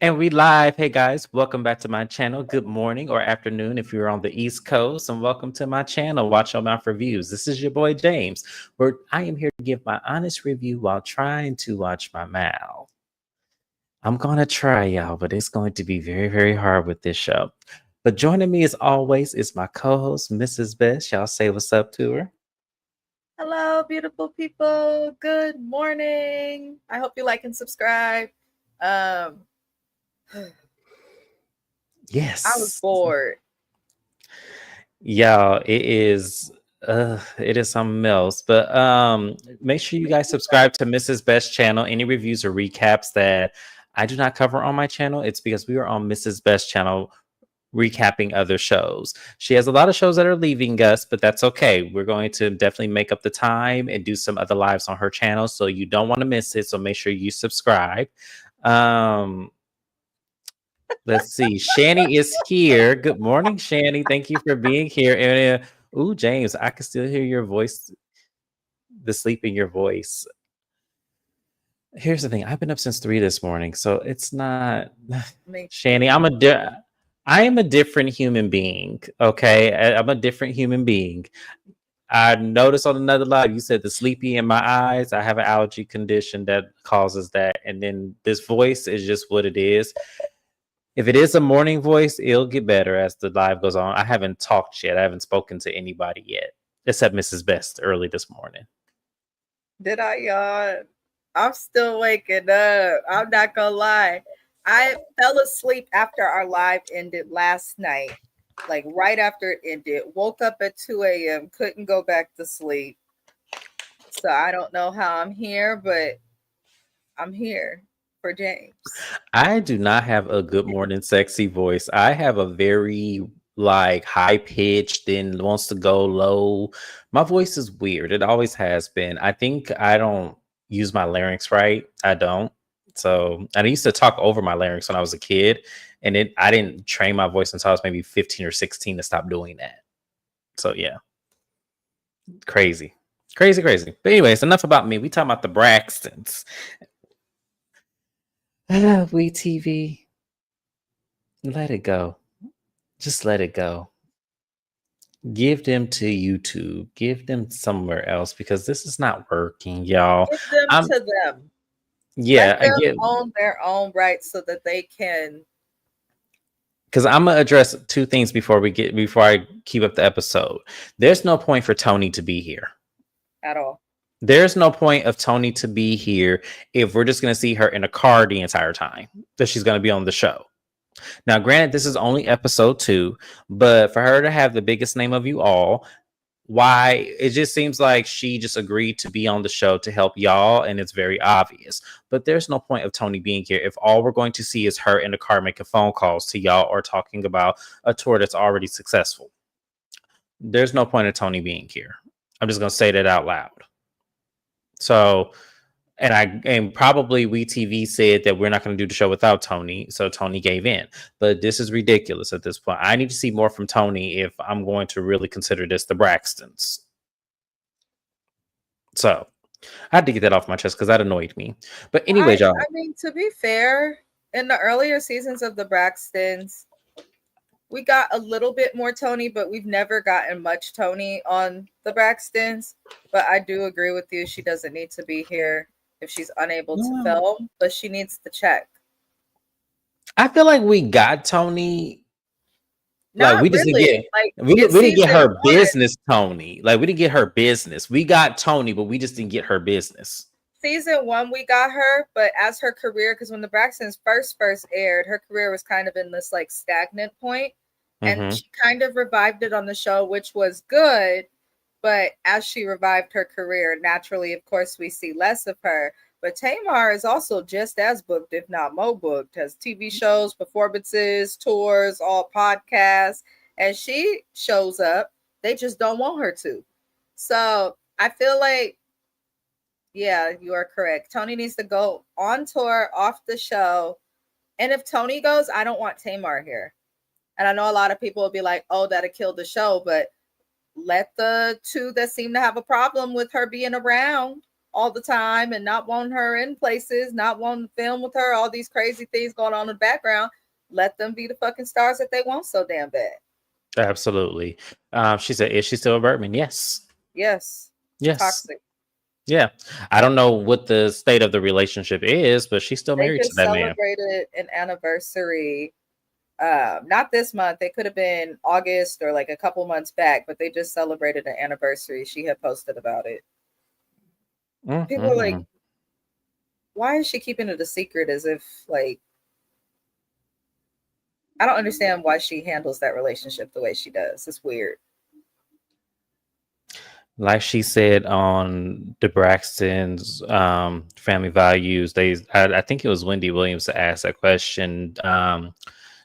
And we live. Hey guys, welcome back to my channel. Good morning or afternoon if you're on the East Coast, and welcome to my channel, Watch Your Mouth Reviews. This is your boy James, where I am here to give my honest review while trying to watch my mouth. I'm gonna try, y'all, but it's going to be very, very hard with this show. But joining me as always is my co-host, Mrs. Best. Y'all say what's up to her. Hello, beautiful people. Good morning. I hope you like and subscribe. Um, I was Yes. bored. Y'all, it is something else. But make sure you Me guys too, bro. subscribe to Mrs. Best channel. Any reviews or recaps that I do not cover on my channel, it's because we are on Mrs. Best channel recapping other shows. She has a lot of shows that are leaving us, but that's okay. We're going to definitely make up the time and do some other lives on her channel. So you don't want to miss it. So make sure you subscribe. Um Let's see. Shani is here. Good morning, Shani. Thank you for being here. And ooh, James, I can still hear your voice, the sleep in your voice. Here's the thing. I've been up since 3 this morning, so it's not Me Shani. too. I am a different human being. Okay, I'm a different human being. I noticed on another live you said the sleepy in my eyes. I have an allergy condition that causes that, and then this voice is just what it is. If it is a morning voice, it'll get better as the live goes on. I haven't talked yet. I haven't spoken to anybody yet, except Mrs. Best early this morning. Did I yawn? I'm still waking up. I'm not gonna lie. I fell asleep after our live ended last night, like right after it ended. Woke up at 2 a.m., couldn't go back to sleep. So I don't know how I'm here, but I'm here for James. I do not have a good morning sexy voice. I have a very like high pitched, then wants to go low. My voice is weird. It always has been. I think I don't use my larynx right. I don't. So I used to talk over my larynx when I was a kid, and I didn't train my voice until I was maybe 15 or 16 to stop doing that. So yeah, crazy, crazy, crazy. But anyways, enough about me. We talking about the Braxtons. We TV. Let it go. Just let it go. Give them to YouTube. Give them somewhere else because this is not working, y'all. Give them I'm to them. Let Yeah, I them get own their own rights so that they can. because I'm gonna address two things before I keep up the episode. There's no point for Tony to be here. At all. There's no point of Tony to be here if we're just gonna see her in a car the entire time that she's gonna be on the show. Now, granted, this is only episode 2, but for her to have the biggest name of you all, why it just seems like she just agreed to be on the show to help y'all, and it's very obvious. But there's no point of Tony being here if all we're going to see is her in the car making phone calls to y'all or talking about a tour that's already successful. There's no point of Tony being here. I'm just going to say that out loud. So, and probably WeTV said that we're not going to do the show without Tony, so Tony gave in. But this is ridiculous at this point. I need to see more from Tony if I'm going to really consider this the Braxtons. So I had to get that off my chest because that annoyed me. But anyways, I y'all. mean, to be fair, in the earlier seasons of the Braxtons, we got a little bit more Tony, but we've never gotten much Tony on the Braxtons. But I do agree with you. She doesn't need to be here if she's unable to No. film, but she needs to check. I feel like we got Tony. Like Not we just didn't really. get Like we, in we didn't get season her one, business, Tony. Like we didn't get her business. We got Tony, but we just didn't get her business. we got her, but as her career, because when the Braxtons first aired, her career was kind of in this like stagnant point, and Mm-hmm. she kind of revived it on the show, which was good. But as she revived her career, naturally, of course, we see less of her. But Tamar is also just as booked, if not more booked, has TV shows, performances, tours, all podcasts, and she shows up. They just don't want her to. So I feel like, yeah, you are correct. Tony needs to go on tour, off the show. And if Tony goes, I don't want Tamar here. And I know a lot of people will be like, oh, that'll kill the show. But let the two that seem to have a problem with her being around all the time and not wanting her in places, not wanting to film with her, all these crazy things going on in the background. Let them be the fucking stars that they want so damn bad. Absolutely. She said, "Is she still a Bergman?" Yes. Yes. Yes. Toxic. Yeah. I don't know what the state of the relationship is, but she's still They married to just that man. celebrated an anniversary. Not this month. It could have been August or like a couple months back, but they just celebrated an anniversary. She had posted about it. People are like, Mm-hmm. why is she keeping it a secret as if like I don't understand why she handles that relationship the way she does. It's weird. Like she said on the Braxtons family values, I think it was Wendy Williams that asked that question.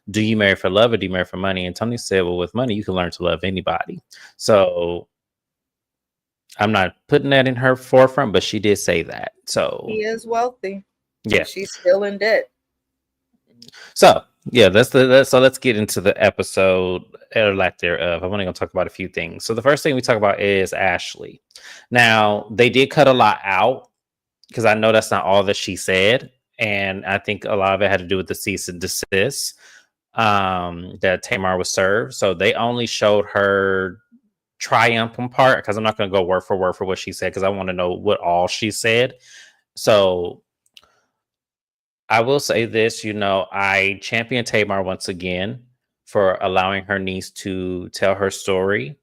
Do you marry for love or do you marry for money? And Tony said, well, with money, you can learn to love anybody. So I'm not putting that in her forefront, but she did say that. So He is wealthy yeah. and she's still in debt. So yeah, so let's get into the episode or lack thereof. I'm only gonna talk about a few things. So the first thing we talk about is Ashley. Now they did cut a lot out because I know that's not all that she said, and I think a lot of it had to do with the cease and desist that Tamar was served. So they only showed her triumphant part because I'm not going to go word for what she said because I want to know what all she said. So I will say this, I champion Tamar once again for allowing her niece to tell her story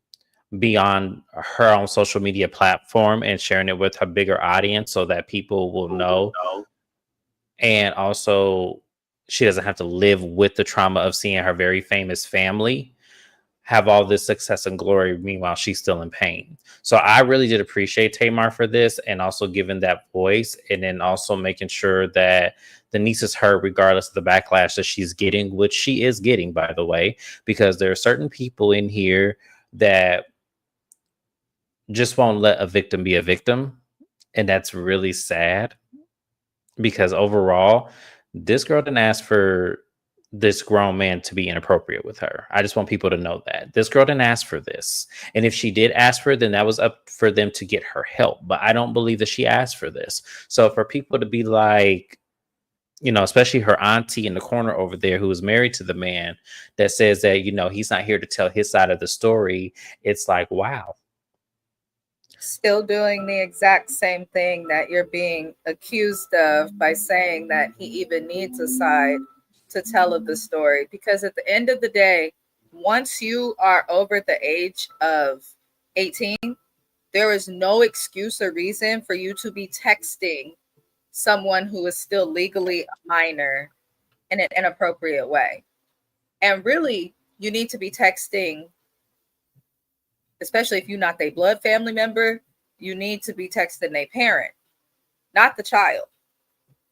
beyond her own social media platform and sharing it with a bigger audience so that people will know. And also, she doesn't have to live with the trauma of seeing her very famous family have all this success and glory. Meanwhile, she's still in pain. So I really did appreciate Tamar for this and also giving that voice and then also making sure that the niece is heard regardless of the backlash that she's getting, which she is getting, by the way, because there are certain people in here that just won't let a victim be a victim. And that's really sad because overall, this girl didn't ask for this grown man to be inappropriate with her. I just want people to know that this girl didn't ask for this. And if she did ask for it, then that was up for them to get her help. But I don't believe that she asked for this. So for people to be like, especially her auntie in the corner over there who is married to the man that says that, he's not here to tell his side of the story. It's like, wow. Still doing the exact same thing that you're being accused of by saying that he even needs a side to tell of the story. Because at the end of the day, once you are over the age of 18, there is no excuse or reason for you to be texting someone who is still legally a minor in an inappropriate way. And really, you need to be texting, especially if you're not their blood family member, you need to be texting their parent, not the child.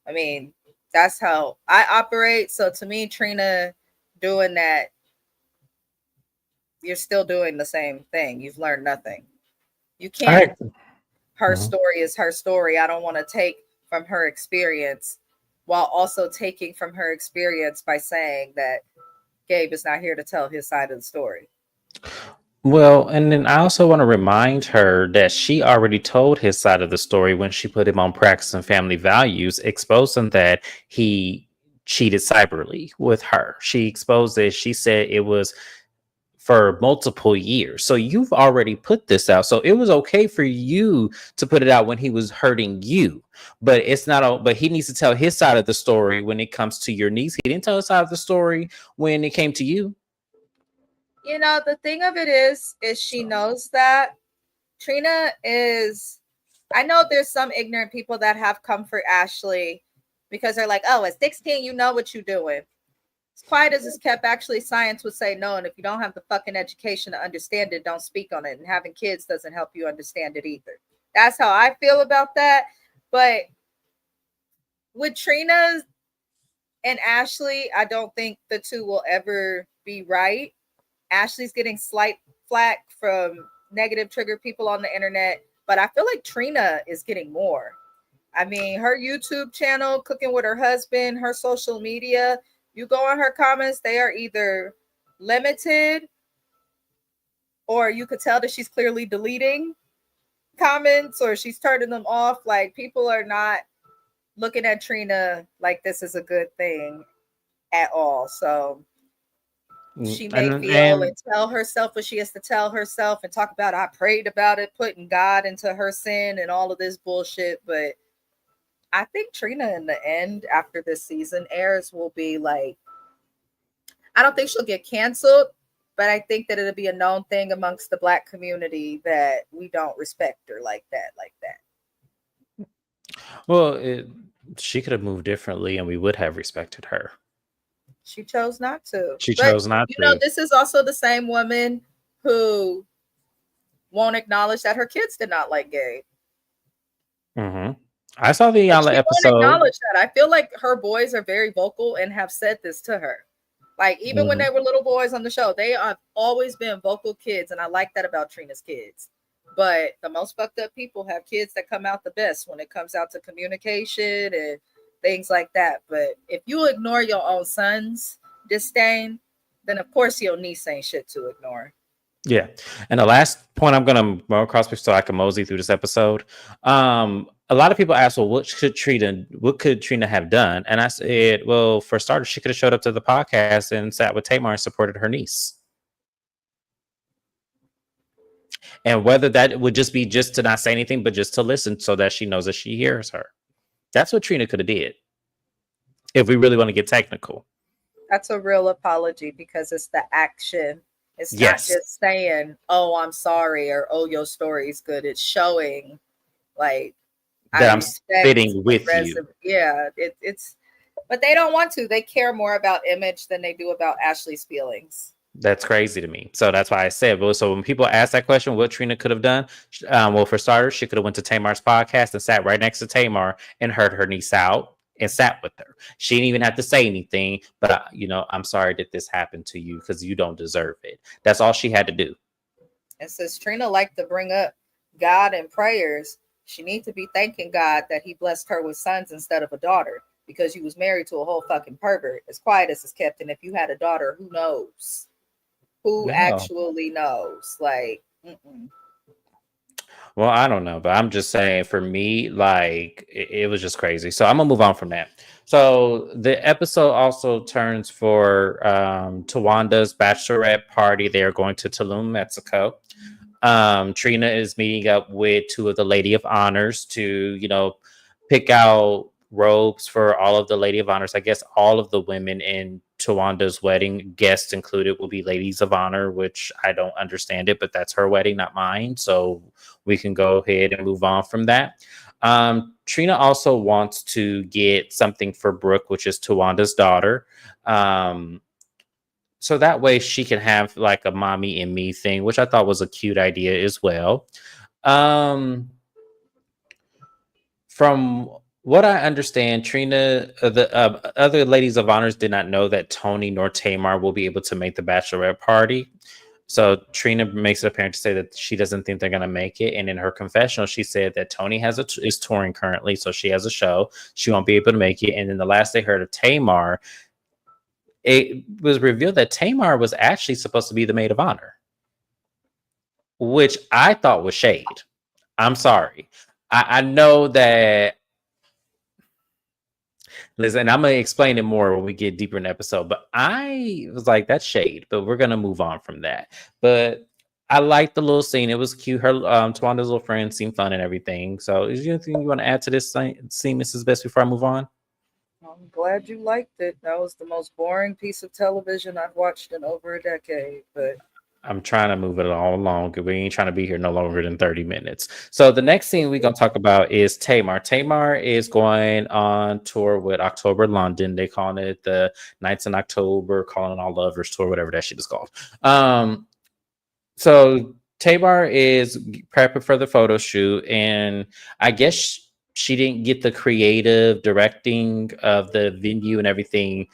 I mean, that's how I operate. So to me, Trina doing that, you're still doing the same thing. You've learned nothing. You All can't, right. her Mhm. story is her story. I don't want to take from her experience while also taking from her experience by saying that Gabe is not here to tell his side of the story. Well, and then I also want to remind her that she already told his side of the story when she put him on Practice and Family Values, exposing that he cheated cyberly with her. She exposed it. She said it was for multiple years. So you've already put this out. So it was okay for you to put it out when he was hurting you. But it's not but he needs to tell his side of the story when it comes to your niece. He didn't tell his side of the story when it came to you. The thing of it is she knows that Trina is. I know there's some ignorant people that have come for Ashley because they're like, oh, at 16, you know what you're doing. As quiet as it's kept, actually, science would say no. And if you don't have the fucking education to understand it, don't speak on it. And having kids doesn't help you understand it either. That's how I feel about that. But with Trina and Ashley, I don't think the two will ever be right. Ashley's getting slight flack from negative trigger people on the internet, but I feel like Trina is getting more. I mean, her YouTube channel, Cooking with Her Husband, her social media, you go on her comments, they are either limited or you could tell that she's clearly deleting. comments or she's turning them off. Like people are not looking at Trina like this is a good thing at all. So she may feel And and tell herself what she has to tell herself and talk about I prayed about it, putting God into her sin and all of this bullshit. But I think Trina in the end, after this season airs, will be like, I don't think she'll get canceled, but I think that it'll be a known thing amongst the Black community that we don't respect her like that, like that. well, she could have moved differently, and we would have respected her. She chose not to. She But chose not you know, to. this is also the same woman who won't acknowledge that her kids did not like Gabe. Hmm. I saw the Like, she Yala won't episode. acknowledge that. I feel like her boys are very vocal and have said this to her. Like, even when Hmm. they were little boys on the show, they have always been vocal kids. And I like that about Trina's kids. But the most fucked up people have kids that come out the best when it comes out to communication and things like that. But if you ignore your own son's disdain, then of course your niece ain't shit to ignore. Yeah. And the last point I'm gonna run across so I can mosey through this episode. A lot of people ask, well, what could Trina have done? And I said, well, for starters, she could have showed up to the podcast and sat with Tamar and supported her niece. And whether that would just be just to not say anything, but just to listen so that she knows that she hears her. That's what Trina could have did. If we really want to get technical. That's a real apology because it's the action. It's not Yes. just saying, "Oh, I'm sorry" or "Oh, your story's good." It's showing, like, I That I'm respect sitting the with you. Yeah, it's, but they don't want to. They care more about image than they do about Ashley's feelings. That's crazy to me. So that's why I said, well, so when people ask that question, what Trina could have done, well, for starters, she could have went to Tamar's podcast and sat right next to Tamar and heard her niece out and sat with her. She didn't even have to say anything, but I'm sorry that this happened to you because you don't deserve it. That's all she had to do. And since Trina liked to bring up God and prayers, she needs to be thanking God that He blessed her with sons instead of a daughter because you was married to a whole fucking pervert. As quiet as it's kept, and if you had a daughter, who knows? Who No. actually knows? Like, Well, I don't know, but I'm just saying for me, like it was just crazy. So I'm gonna move on from that. So the episode also turns for Tawanda's bachelorette party. They are going to Tulum, Mexico. Trina is meeting up with two of the Lady of Honors to, pick out robes for all of the Lady of Honors. I guess all of the women in Tawanda's wedding, guests included, will be Ladies of Honor, which I don't understand it, but that's her wedding, not mine. So we can go ahead and move on from that. Trina also wants to get something for Brooke, which is Tawanda's daughter. So that way she can have like a mommy and me thing, which I thought was a cute idea as well. From what I understand, Trina, the other ladies of honors did not know that Tony nor Tamar will be able to make the bachelorette party. So Trina makes it apparent to say that she doesn't think they're going to make it. And in her confessional, she said that Tony is touring currently, so she has a show. She won't be able to make it. And then the last they heard of Tamar, it was revealed that Tamar was actually supposed to be the maid of honor, which I thought was shade. I'm sorry. I know that. Listen, I'm gonna explain it more when we get deeper in the episode. But I was like, that's shade. But we're gonna move on from that. But I liked the little scene. It was cute. Her Tawanda's little friend seemed fun and everything. So, is there anything you want to add to this scene, Mrs. Best, before I move on? I'm glad you liked it. That was the most boring piece of television I've watched in over a decade. But I'm trying to move it all along because we ain't trying to be here no longer than 30 minutes. So the next scene we're going to talk about is Tamar. Tamar is going on tour with October London. They calling it the Nights in October, calling it all lovers tour, whatever that shit is called. So Tamar is prepping for the photo shoot, and I guess she didn't get the creative directing of the venue and everything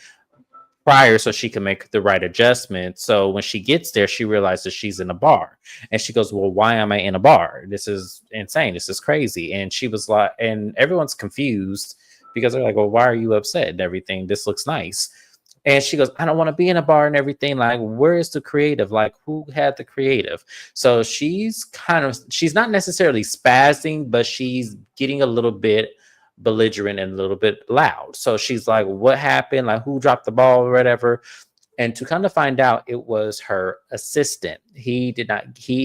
prior so she can make the right adjustment. So when she gets there, she realizes she's in a bar and she goes, well, why am I in a bar? This is insane. This is crazy. And she was like, and everyone's confused because they're like, well, why are you upset and everything? This looks nice. And she goes, I don't want to be in a bar and everything. Like, where is the creative? Like, who had the creative? So she's not necessarily spazzing, but she's getting a little bit belligerent and a little bit loud. So she's like, what happened? Like, who dropped the ball or whatever? And to kind of find out, it was her assistant. He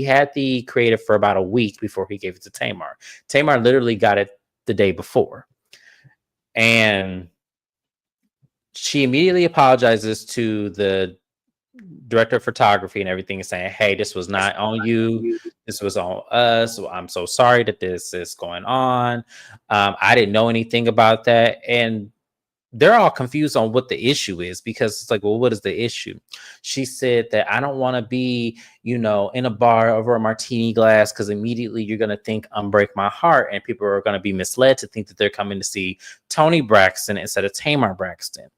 had the creative for about a week before he gave it to Tamar. Tamar literally got it the day before. And she immediately apologizes to the director of photography and everything, and saying, hey, this was not on you. This was on us. So I'm so sorry that this is going on. I didn't know anything about that. And they're all confused on what the issue is, because it's like, well, what is the issue? She said that I don't want to be, in a bar over a martini glass, because immediately you're going to think Unbreak My Heart, and people are going to be misled to think that they're coming to see Toni Braxton instead of Tamar Braxton.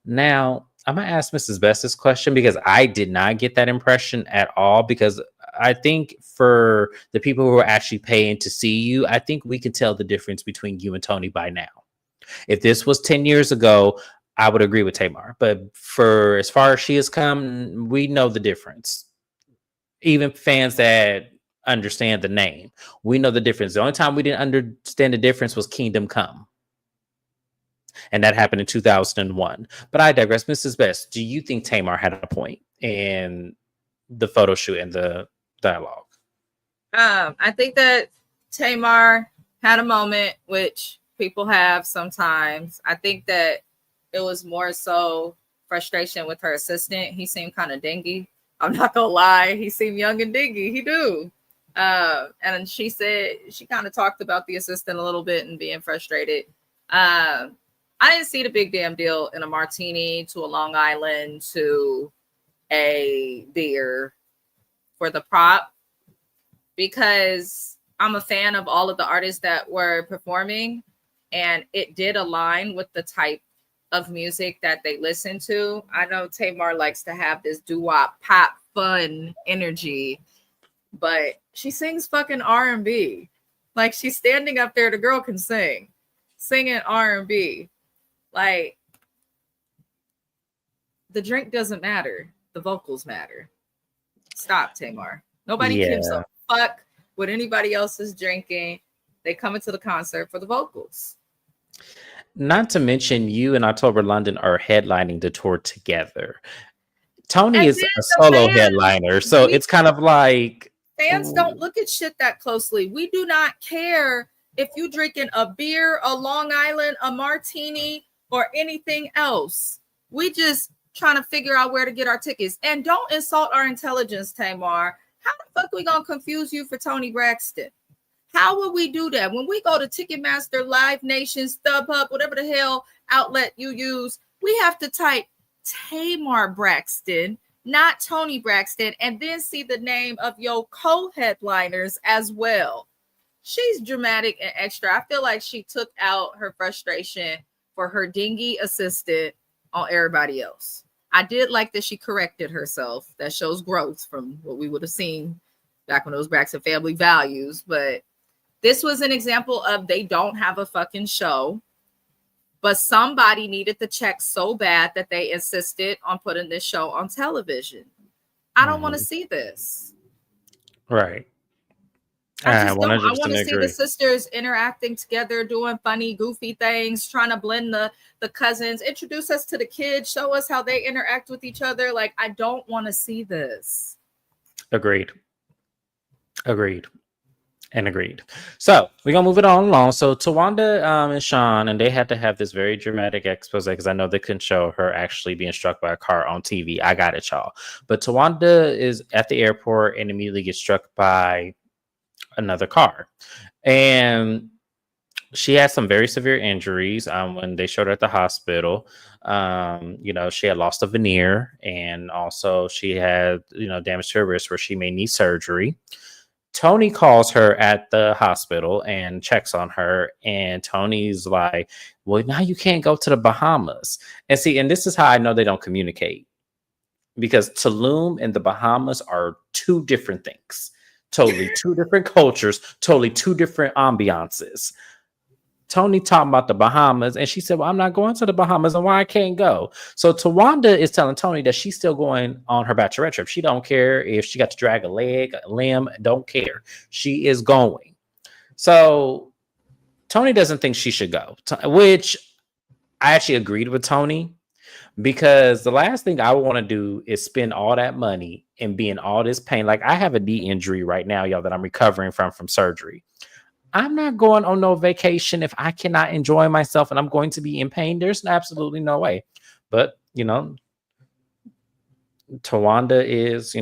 Now, I'm going to ask Mrs. Best this question, because I did not get that impression at all, because I think for the people who are actually paying to see you, I think we can tell the difference between you and Toni by now. If this was 10 years ago, I would agree with Tamar. But for as far as she has come, we know the difference. Even fans that understand the name, we know the difference. The only time we didn't understand the difference was Kingdom Come. And that happened in 2001. But I digress. Mrs. Best, do you think Tamar had a point in the photo shoot and the dialogue? I think that Tamar had a moment, which people have sometimes. I think that it was more so frustration with her assistant. He seemed kind of dingy. I'm not gonna lie, he seemed young and dingy. He do. And she said she kind of talked about the assistant a little bit and being frustrated. I didn't see the big damn deal in a martini to a Long Island to a beer for the prop, because I'm a fan of all of the artists that were performing, and it did align with the type of music that they listen to. I know Tamar likes to have this doo-wop pop fun energy, but she sings fucking R&B. Like, she's standing up there, the girl can sing, singing R&B. Like, the drink doesn't matter, the vocals matter. Stop, Tamar. Nobody gives a fuck what anybody else is drinking. They come into the concert for the vocals. Not to mention, you and October London are headlining the tour together. Toni is a solo headliner, so it's kind of like fans don't look at shit that closely. We do not care if you drinking a beer, a Long Island, a martini, or anything else. We just trying to figure out where to get our tickets. And don't insult our intelligence, Tamar. How the fuck we gonna confuse you for Toni Braxton? How would we do that? When we go to Ticketmaster, Live Nation, StubHub, whatever the hell outlet you use, we have to type Tamar Braxton, not Toni Braxton, and then see the name of your co-headliners as well. She's dramatic and extra. I feel like she took out her frustration for her dingy assistant on everybody else. I did like that she corrected herself. That shows growth from what we would have seen back when it was Braxton Family Values. But this was an example of they don't have a fucking show, but somebody needed the check so bad that they insisted on putting this show on television. I don't want to see this. Right. I want to see the sisters interacting together, doing funny, goofy things, trying to blend the cousins, introduce us to the kids, show us how they interact with each other. Like, I don't want to see this. Agreed. So we're gonna move it on along. So Tawanda and Sean, and they had to have this very dramatic expose, because I know they couldn't show her actually being struck by a car on TV. I got it, y'all. But Tawanda is at the airport and immediately gets struck by another car, and she had some very severe injuries. When they showed her at the hospital, she had lost a veneer, and also she had damage to her wrist where she may need surgery. Toni calls her at the hospital and checks on her, and Toni's like, well, now you can't go to the Bahamas. And this is how I know they don't communicate, because Tulum and the Bahamas are two different things. Totally two different cultures, totally two different ambiances. Tony talking about the Bahamas, and she said, "Well, I'm not going to the Bahamas, and why I can't go." So Tawanda is telling Tony that she's still going on her bachelorette trip. She don't care if she got to drag a leg, a limb, don't care. She is going. So Tony doesn't think she should go, which I actually agreed with Tony because the last thing I want to do is spend all that money and be in all this pain. Like I have a knee injury right now, y'all, that I'm recovering from surgery. I'm not going on no vacation if I cannot enjoy myself and I'm going to be in pain. There's absolutely no way. But, Tawanda is,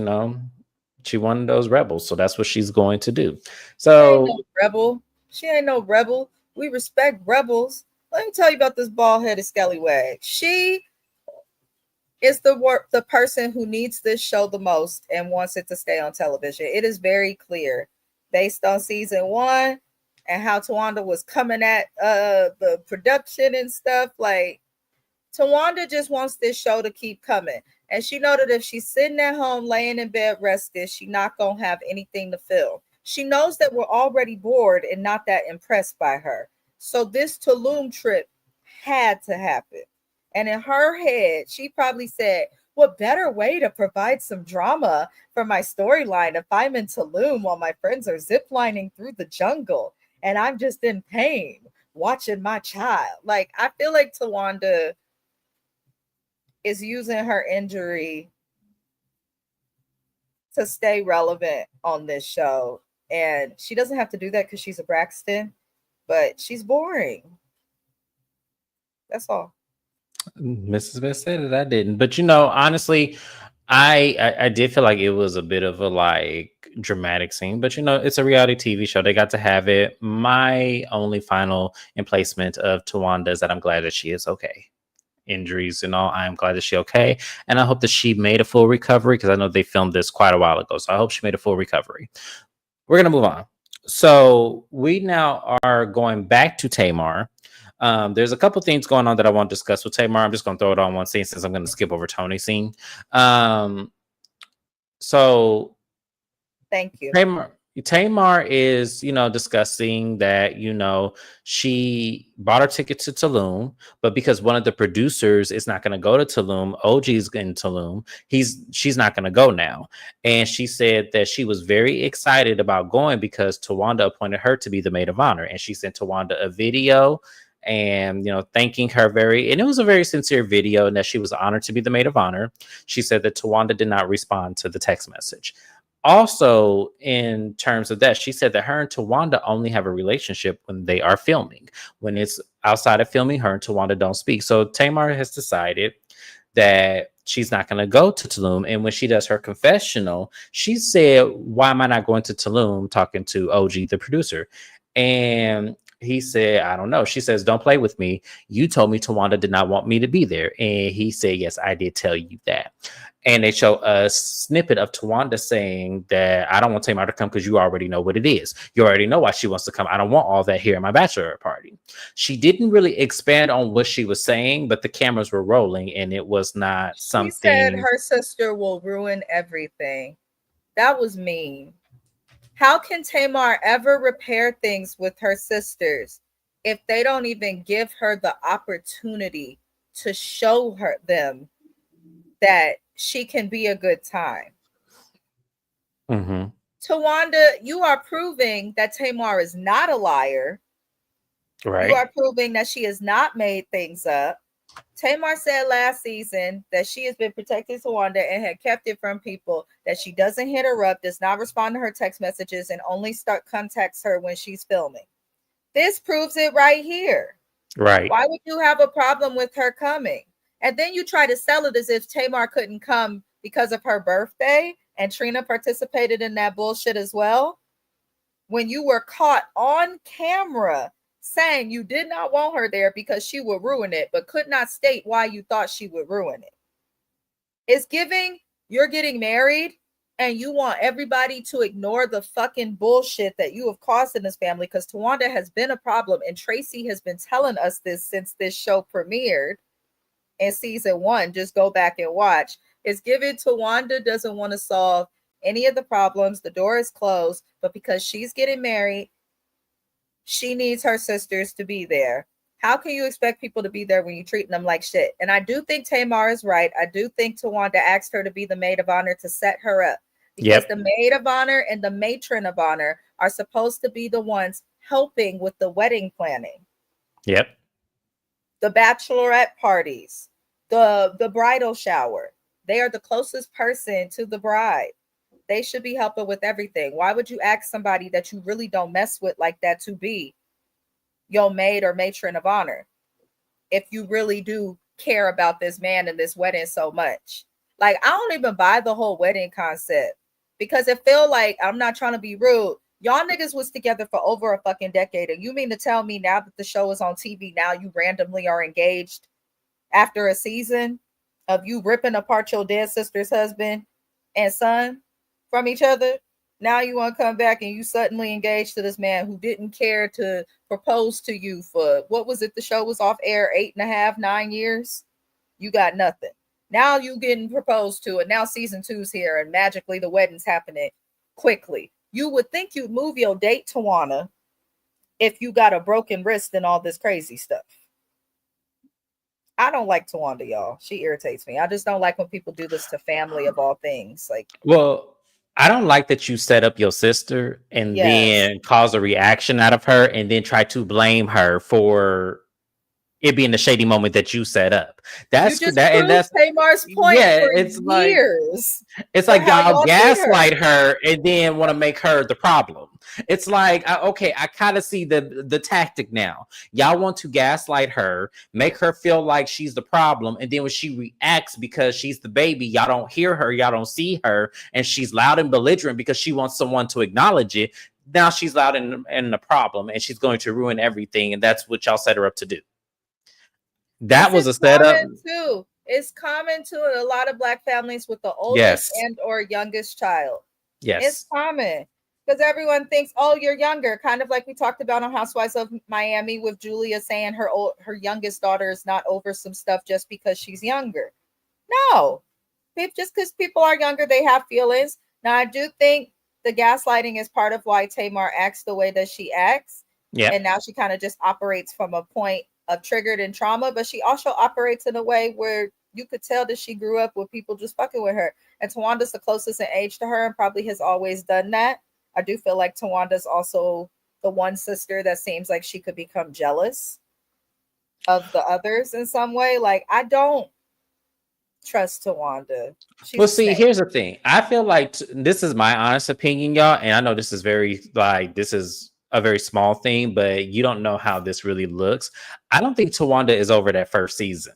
she one of those rebels. So that's what she's going to do. She ain't no So, rebel. She ain't no rebel. We respect rebels. Let me tell you about this bald-headed scallywag. She is the person who needs this show the most and wants it to stay on television. It is very clear based on season 1 and how Tawanda was coming at the production and stuff. Like, Tawanda just wants this show to keep coming. And she know that if she's sitting at home, laying in bed, rested, she not going to have anything to film. She knows that we're already bored and not that impressed by her. So this Tulum trip had to happen. And in her head, she probably said, what better way to provide some drama for my storyline if I'm in Tulum while my friends are ziplining through the jungle and I'm just in pain watching my child. Like, I feel like Tawanda is using her injury to stay relevant on this show. And she doesn't have to do that because she's a Braxton, but she's boring. That's all. Mrs. Best said it. I didn't. But, honestly, I did feel like it was a bit of a dramatic scene, but it's a reality TV show. They got to have it. My only final emplacement of Tawanda is that I'm glad that she is okay. Injuries and all, I am glad that she's okay, and I hope that she made a full recovery because I know they filmed this quite a while ago. So I hope she made a full recovery. We're gonna move on. So we now are going back to Tamar. There's a couple things going on that I want to discuss with Tamar. I'm just going to throw it on one scene since I'm going to skip over Tony's scene. So thank you. Tamar is, discussing that, she bought her ticket to Tulum, but because one of the producers is not going to go to Tulum, OG's in Tulum, she's not going to go now. And she said that she was very excited about going because Tawanda appointed her to be the maid of honor. And she sent Tawanda a video and thanking her and it was a very sincere video, and that she was honored to be the maid of honor. She said that Tawanda did not respond to the text message. Also, in terms of that, she said that her and Tawanda only have a relationship when they are filming. When it's outside of filming, her and Tawanda don't speak. So Tamar has decided that she's not going to go to Tulum. And when she does her confessional, she said, "Why am I not going to Tulum?" talking to OG, the producer. And he said, "I don't know." She says, "Don't play with me. You told me Tawanda did not want me to be there." And he said, "Yes, I did tell you that." And they show a snippet of Tawanda saying that, "I don't want Tamar to come because you already know what it is. You already know why she wants to come. I don't want all that here at my bachelor party." She didn't really expand on what she was saying, but the cameras were rolling and it was not something. She said her sister will ruin everything. That was mean. How can Tamar ever repair things with her sisters if they don't even give her the opportunity to show them that she can be a good time? Mm-hmm. Tawanda, you are proving that Tamar is not a liar. Right. You are proving that she has not made things up. Tamar said last season that she has been protecting Tawanda and had kept it from people, that she doesn't hit her up, does not respond to her text messages, and only contacts her when she's filming. This proves it right here. Right. Why would you have a problem with her coming? And then you try to sell it as if Tamar couldn't come because of her birthday and Trina participated in that bullshit as well. When you were caught on camera saying you did not want her there because she would ruin it, but could not state why you thought she would ruin it. It's giving you're getting married and you want everybody to ignore the fucking bullshit that you have caused in this family, because Tawanda has been a problem, and Tracy has been telling us this since this show premiered in season 1. Just go back and watch. It's given Tawanda doesn't want to solve any of the problems. The door is closed, but because she's getting married, She needs her sisters to be there. How can you expect people to be there when you're treating them like shit? And I do think Tamar is right. I do think Tawanda asked her to be the maid of honor to set her up, because the Yep. maid of honor and the matron of honor are supposed to be the ones helping with the wedding planning, Yep. the bachelorette parties, the bridal shower. They are the closest person to the bride. They should be helping with everything. Why would you ask somebody that you really don't mess with like that to be your maid or matron of honor if you really do care about this man and this wedding so much? Like, I don't even buy the whole wedding concept, because it feel like, I'm not trying to be rude, y'all niggas was together for over a fucking decade, and you mean to tell me now that the show is on TV, now you randomly are engaged after a season of you ripping apart your dead sister's husband and son from each other? Now you want to come back and you suddenly engaged to this man who didn't care to propose to you for, what was it? The show was off air 8.5, 9 years. You got nothing. Now you getting proposed to, and now season 2's here, and magically the wedding's happening quickly. You would think you'd move your date, Tawana, if you got a broken wrist and all this crazy stuff. I don't like Tawanda, y'all. She irritates me. I just don't like when people do this to family of all things. Like, Well, I don't like that you set up your sister and yes, then cause a reaction out of her and then try to blame her for it being the shady moment that you set up. you That's just that, and proved that's Tamar's point yeah. for years It's for like how y'all y'all treat her. gaslight her and then want to make her the problem. It's like okay, I kind of see the tactic now. Y'all want to gaslight her, make her feel like she's the problem, and then when she reacts because she's the baby, y'all don't hear her, y'all don't see her, and she's loud and belligerent because she wants someone to acknowledge it. Now she's loud and the problem, and she's going to ruin everything, and that's what y'all set her up to do. That This was is a setup. common too. It's common to a lot of Black families with the oldest Yes, and or youngest child. It's yes. common because everyone thinks, oh, you're younger. Kind of like we talked about on Housewives of Miami with Julia saying her youngest daughter is not over some stuff just because she's younger. No, just because people are younger, they have feelings. Now, I do think the gaslighting is part of why Tamar acts the way that she acts. And Yep. now she kind of just operates from a point of triggered and trauma, but she also operates in a way where you could tell that she grew up with people just fucking with her. And Tawanda's the closest in age to her and probably has always done that. I do feel like Tawanda's also the one sister that seems like she could become jealous of the others in some way. Like, I don't trust Tawanda. Well, She's a see, snake. here's the thing. I feel like this is my honest opinion, y'all, and I know this is very like this is a very small thing, but you don't know how this really looks. I don't think Tawanda is over that first season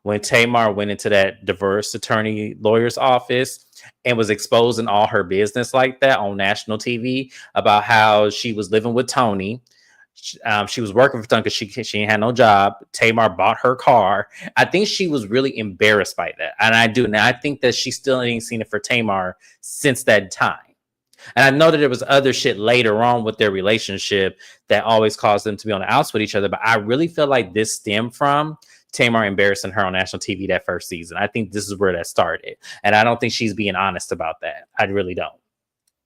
when Tamar went into that divorce attorney lawyer's office and was exposing all her business like that on national TV about how she was living with Tony. She was working for Tony because she ain't had no job. Tamar bought her car. I think she was really embarrassed by that. And I do. And I think that she still ain't seen it for Tamar since that time. And I know that there was other shit later on with their relationship that always caused them to be on the outs with each other. But I really feel like this stemmed from Tamar embarrassing her on national TV that first season. I think this is where that started. And I don't think she's being honest about that. I really don't.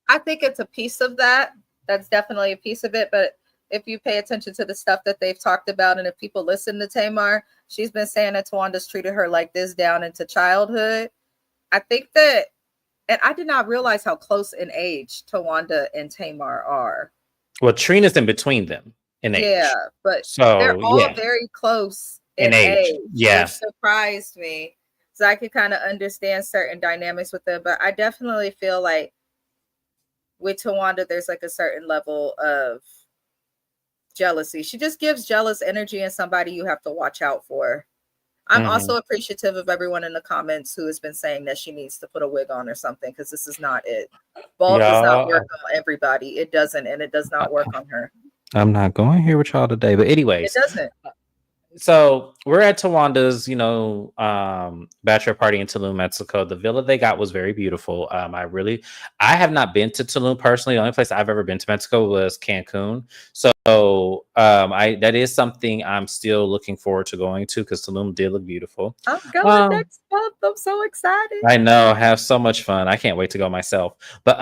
I think it's a piece of that. That's definitely a piece of it. But if you pay attention to the stuff that they've talked about, and if people listen to Tamar, she's been saying that Tawanda's treated her like this down into childhood. I think that, and I did not realize how close in age Tawanda and Tamar are. Well, Trina's in between them in Yeah, age. but they're So, all yeah, very close in in age. age, which Yeah. surprised me. So I could kind of understand certain dynamics with them. But I definitely feel like with Tawanda, there's like a certain level of jealousy. She just gives jealous energy and somebody you have to watch out for. I'm Mm-hmm. also appreciative of everyone in the comments who has been saying that she needs to put a wig on or something, because this is not it. Bald does not Y'all, work on everybody. It doesn't, and it does not work on her. I'm not going here with y'all today. But It anyways, doesn't. so we're at Tawanda's, bachelor party in Tulum, Mexico. The villa they got was very beautiful. I have not been to Tulum personally. The only place I've ever been to Mexico was Cancun. So I that is something I'm still looking forward to going to because Tulum did look beautiful. I'm going Um, next month. I'm so excited. I know, have so much fun. I can't wait to go myself. But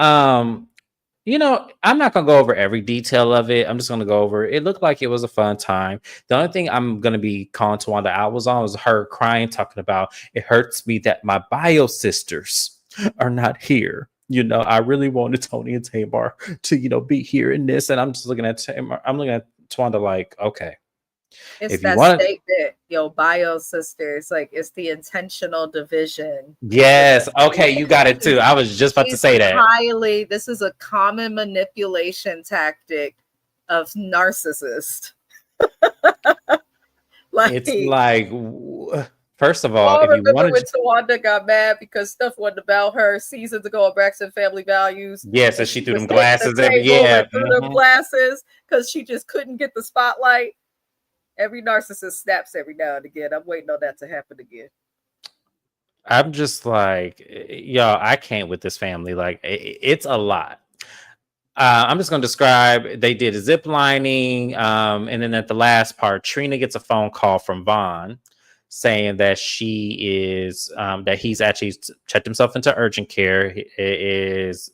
I'm not gonna go over every detail of it. I'm just gonna go over it. It looked like it was a fun time. The only thing I'm gonna be calling Tawanda out was on was her crying, talking about it hurts me that my bio sisters are not here. I really wanted Tony and Tamar to, be here in this. And I'm just looking at Tamar. I'm looking at Tawanda like, okay, It's if you that want to. statement, yo, bio sisters, like it's the intentional division. Yes. Okay. You got it too. I was just about to She's say that. this is a common manipulation tactic of narcissists. It's like, first of all, I if you remember wanted when to. Tawanda got mad because stuff wasn't about her seasons ago on Braxton Family Values. Yes, and And she she threw was them hitting the glasses every. table Yeah. and threw them glasses because she just couldn't get the spotlight. Every narcissist snaps every now and again. I'm waiting on that to happen again. I'm just like, y'all, I can't with this family. Like, it's a lot. I'm just going to describe. They did a zip lining. And then at the last part, Trina gets a phone call from Vaughn saying that that he's actually checked himself into urgent care.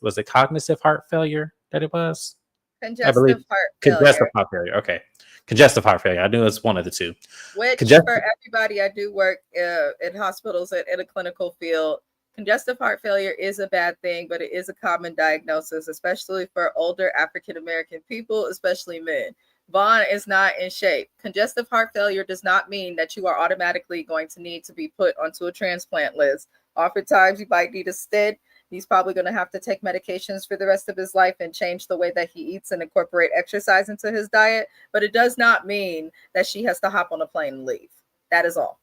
Was it cognitive heart failure that it was? I believe Congestive heart congestive failure. heart failure. Okay. Congestive heart failure. I knew it was one of the two. Which Congestive. for everybody, I do work in hospitals and in a clinical field. Congestive heart failure is a bad thing, but it is a common diagnosis, especially for older African American people, especially men. Vaughn is not in shape. Congestive heart failure does not mean that you are automatically going to need to be put onto a transplant list. Oftentimes, you might need a stent. He's probably going to have to take medications for the rest of his life and change the way that he eats and incorporate exercise into his diet. But it does not mean that she has to hop on a plane and leave. That is all.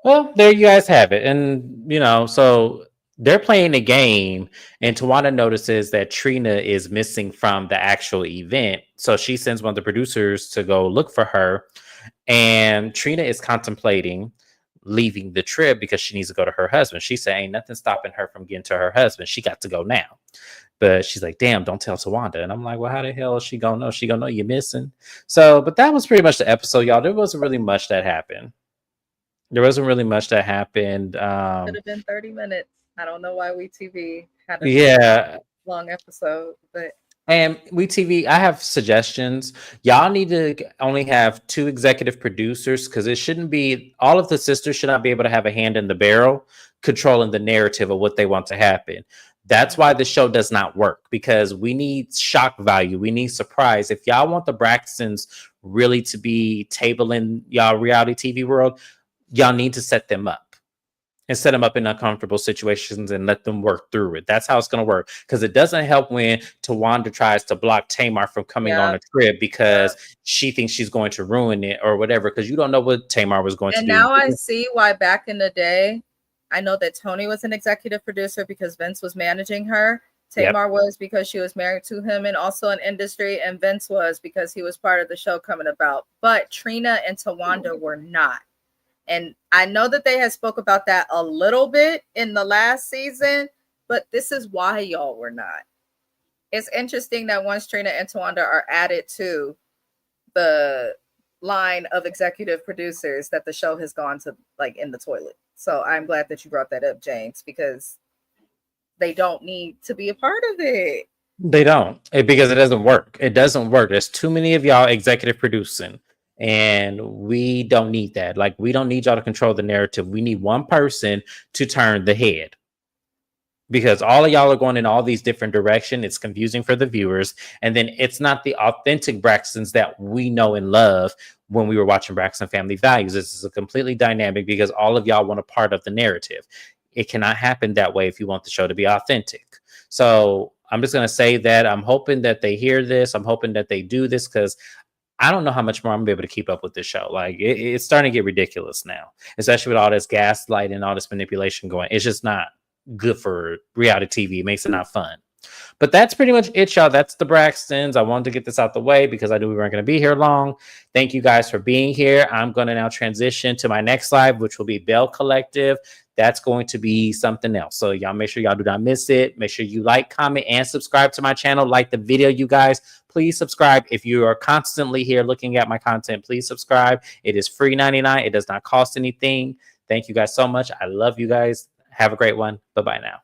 Well, there you guys have it. And, so they're playing a game, and Tawana notices that Trina is missing from the actual event. So she sends one of the producers to go look for her. And Trina is contemplating leaving the trip because she needs to go to her husband. She's saying ain't nothing stopping her from getting to her husband. She got to go now. But she's like, damn, don't tell Tawanda. And I'm like, well, how the hell is she gonna know? She gonna know you're missing. So, but that was pretty much the episode, y'all. There wasn't really much that happened. There wasn't really much that happened. Could have been 30 minutes. I don't know why WeTV had a Yeah. long episode, but And WeTV, I have suggestions. Y'all need to only have 2 executive producers because it shouldn't be all of the sisters should not be able to have a hand in the barrel controlling the narrative of what they want to happen. That's why the show does not work because we need shock value. We need surprise. If y'all want the Braxtons really to be tabling y'all reality TV world, y'all need to set them up and set them up in uncomfortable situations and let them work through it. That's how it's going to work. Because it doesn't help when Tawanda tries to block Tamar from coming on a trip because she thinks she's going to ruin it or whatever. Because you don't know what Tamar was going to do. And now I see why back in the day, I know that Tony was an executive producer because Vince was managing her. Tamar was because she was married to him and also in industry. And Vince was because he was part of the show coming about. But Trina and Tawanda were not. And I know that they had spoke about that a little bit in the last season, but this is why y'all were not. It's interesting that once Trina and Tawanda are added to the line of executive producers that the show has gone to like in the toilet. So I'm glad that you brought that up, James, because they don't need to be a part of it. They don't because it doesn't work. It doesn't work. There's too many of y'all executive producing. And we don't need that. Like, we don't need y'all to control the narrative. We need one person to turn the head. Because all of y'all are going in all these different directions. It's confusing for the viewers. And then it's not the authentic Braxtons that we know and love when we were watching Braxton Family Values. This is a completely dynamic because all of y'all want a part of the narrative. It cannot happen that way if you want the show to be authentic. So I'm just going to say that I'm hoping that they hear this. I'm hoping that they do this because I don't know how much more I'm gonna be able to keep up with this show. Like it's starting to get ridiculous now, especially with all this gaslight and all this manipulation going. It's just not good for reality TV. It makes it not fun. But that's pretty much it, y'all. That's the Braxtons. I wanted to get this out the way because I knew we weren't going to be here long. Thank you guys for being here. I'm going to now transition to my next live, which will be Bell Collective. That's going to be something else. So y'all make sure y'all do not miss it. Make sure you like, comment, and subscribe to my channel. Like the video, you guys. Please subscribe. If you are constantly here looking at my content, please subscribe. It is free 99. It does not cost anything. Thank you guys so much. I love you guys. Have a great one. Bye-bye now.